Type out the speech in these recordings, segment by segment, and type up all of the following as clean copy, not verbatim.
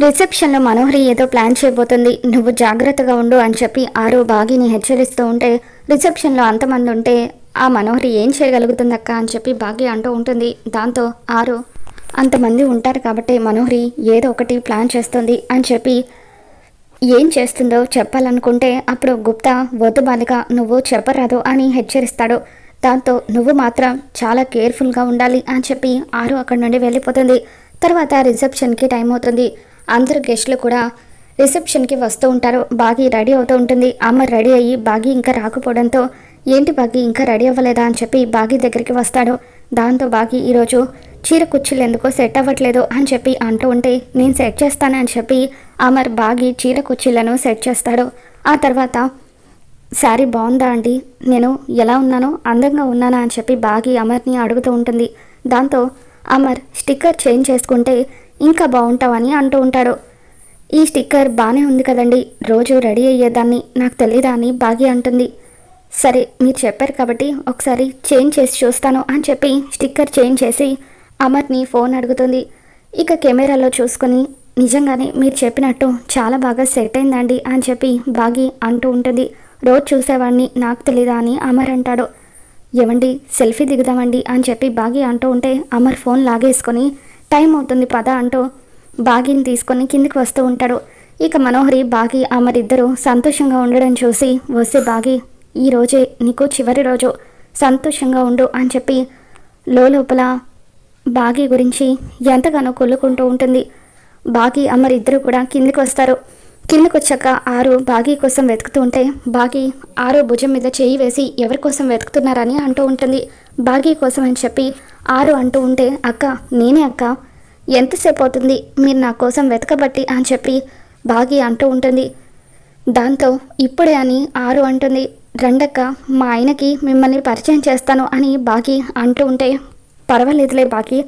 రిసెప్షన్లో మనోహరి ఏదో ప్లాన్ చేయబోతుంది, నువ్వు జాగ్రత్తగా ఉండు అని చెప్పి ఆరు బాగీని హెచ్చరిస్తూ ఉంటే, రిసెప్షన్లో అంతమంది ఉంటే ఆ మనోహరి ఏం చేయగలుగుతుందక్క అని చెప్పి బాగి అంటూ ఉంటుంది. దాంతో ఆరు అంతమంది ఉంటారు కాబట్టి మనోహరి ఏదో ఒకటి ప్లాన్ చేస్తుంది అని చెప్పి ఏం చేస్తుందో చెప్పాలనుకుంటే అప్పుడు గుప్తా వద్దు బాలిక నువ్వు చెప్పరాదు అని హెచ్చరిస్తాడు. దాంతో నువ్వు మాత్రం చాలా కేర్ఫుల్గా ఉండాలి అని చెప్పి ఆరు అక్కడి నుండి వెళ్ళిపోతుంది. తర్వాత రిసెప్షన్కి టైం అవుతుంది. అందరు గెస్టులు కూడా రిసెప్షన్కి వస్తూ ఉంటారు. బాగి రెడీ అవుతూ ఉంటుంది. అమ్మ రెడీ అయ్యి బాగి ఇంకా రాకపోవడంతో ఏంటి బాగి ఇంకా రెడీ అవ్వలేదా అని చెప్పి బాగి దగ్గరికి వస్తాడు. దాంతో బాగి ఈరోజు చీర కుర్చీలు ఎందుకో సెట్ అవ్వట్లేదు అని చెప్పి అంటూ ఉంటే నేను సెట్ చేస్తాను అని చెప్పి అమర్ బాగి చీర కుర్చీలను సెట్ చేస్తాడు. ఆ తర్వాత శారీ బాగుందా అండి, నేను ఎలా ఉన్నానో అందంగా ఉన్నానా అని చెప్పి బాగి అమర్ని అడుగుతూ ఉంటుంది. దాంతో అమర్ స్టిక్కర్ చేంజ్ చేసుకుంటే ఇంకా బాగుంటావని అంటూ ఉంటాడు. ఈ స్టిక్కర్ బాగానే ఉంది కదండి, రోజు రెడీ అయ్యేదాన్ని నాకు తెలియదా అని బాగి అంటుంది. సరే మీరు చెప్పారు కాబట్టి ఒకసారి చేంజ్ చేసి చూస్తాను అని చెప్పి స్టిక్కర్ చేంజ్ చేసి అమర్ని ఫోన్ అడుగుతుంది. ఇక కెమెరాలో చూసుకొని నిజంగానే మీరు చెప్పినట్టు చాలా బాగా సెట్ అయిందండి అని చెప్పి బాగి అంటూ ఉంటుంది. రోజు చూసేవాడిని నాకు తెలీదా అని అమర్ అంటాడు. ఏమండి సెల్ఫీ దిగుదామండి అని చెప్పి బాగి అంటూ ఉంటే అమర్ ఫోన్ లాగేసుకొని టైం అవుతుంది పద అంటూ బాగిని తీసుకొని కిందికి వస్తూ ఉంటాడు. ఇక మనోహరి బాగి అమర్ ఇద్దరు సంతోషంగా ఉండడం చూసి వస్తే బాగి ఈ రోజే నీకు చివరి రోజు, సంతోషంగా ఉండు అని చెప్పి లోపల బాగి గురించి ఎంతగానో కొల్లుకుంటూ ఉంటుంది. బాగి అమర్ ఇద్దరు కూడా కిందికి వస్తారు. కిందికి వచ్చాక ఆరు బాగి కోసం వెతుకుతూ ఉంటే బాగి ఆరు భుజం మీద చేయి వేసి ఎవరి కోసం వెతుకుతున్నారని అంటూ ఉంటుంది. బాగి కోసం అని చెప్పి ఆరు అంటూ ఉంటే అక్క నేనే అక్క, ఎంతసేపు అవుతుంది మీరు నా కోసం వెతకబట్టి అని చెప్పి బాగి అంటూ ఉంటుంది. దాంతో ఇప్పుడే అని ఆరు అంటుంది. రండక్క మా ఆయనకి మిమ్మల్ని పరిచయం చేస్తాను అని బాగి అంటూ ఉంటే పర్వాలేదులే బాగి,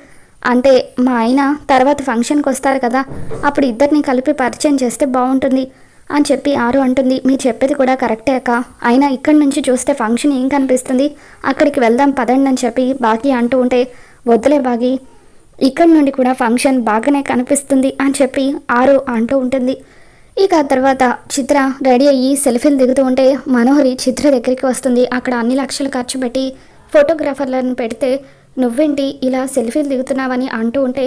అంటే మా ఆయన తర్వాత ఫంక్షన్కి వస్తారు కదా అప్పుడు ఇద్దరిని కలిపి పరిచయం చేస్తే బాగుంటుంది అని చెప్పి ఆరు అంటుంది. మీరు చెప్పేది కూడా కరెక్టే అక్క, అయినా ఇక్కడి నుంచి చూస్తే ఫంక్షన్ ఏం కనిపిస్తుంది, అక్కడికి వెళ్దాం పదండి అని చెప్పి బాగి అంటూ ఉంటే వద్దులే బాగి, ఇక్కడి నుండి కూడా ఫంక్షన్ బాగానే కనిపిస్తుంది అని చెప్పి ఆరు అంటూ ఉంటుంది. ఇక తర్వాత చిత్ర రెడీ అయ్యి సెల్ఫీలు దిగుతూ ఉంటే మనోహరి చిత్ర దగ్గరికి వస్తుంది. అక్కడ అన్ని లక్షలు ఖర్చు పెట్టి ఫోటోగ్రాఫర్లను పెడితే నువ్వేంటి ఇలా సెల్ఫీలు దిగుతున్నావని అంటూ ఉంటే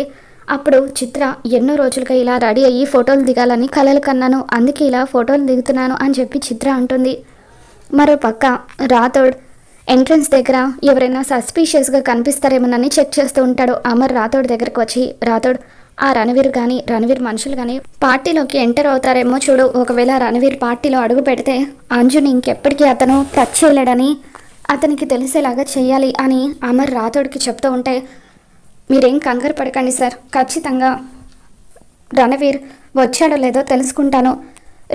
అప్పుడు చిత్ర ఎన్నో రోజులుగా ఇలా రెడీ అయ్యి ఫోటోలు దిగాలని కలలు కన్నాను, అందుకే ఇలా ఫోటోలు దిగుతున్నాను అని చెప్పి చిత్ర అంటుంది. మరో పక్క రాథోడ్ ఎంట్రన్స్ దగ్గర ఎవరైనా సస్పీషియస్గా కనిపిస్తారేమోనని చెక్ చేస్తూ ఉంటాడు. అమర్ రాథోడ్ దగ్గరకు వచ్చి రాథోడ్ ఆ రణవీర్ మనుషులు కానీ పార్టీలోకి ఎంటర్ అవుతారేమో చూడు, ఒకవేళ రణవీర్ పార్టీలో అడుగు పెడితే అంజుని ఇంకెప్పటికీ అతను టచ్ చేయలేడని అతనికి తెలిసేలాగా చేయాలి అని అమర్ రాథోడ్కి చెప్తూ ఉంటే మీరేం కంగారు పడకండి సార్, ఖచ్చితంగా రణవీర్ వచ్చాడో లేదో తెలుసుకుంటాను,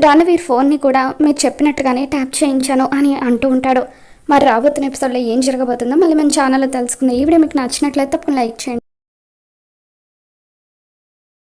రణవీర్ ఫోన్ని కూడా మీరు చెప్పినట్టుగానే ట్యాప్ చేయించాను అని అంటూ ఉంటాడు. మరి రాబోతున్న ఎపిసోడ్లో ఏం జరగబోతుందో మళ్ళీ మన ఛానల్లో తెలుసుకుందాం. ఈ వీడియో మీకు నచ్చినట్లయితే తప్పకుండా లైక్ చేయండి.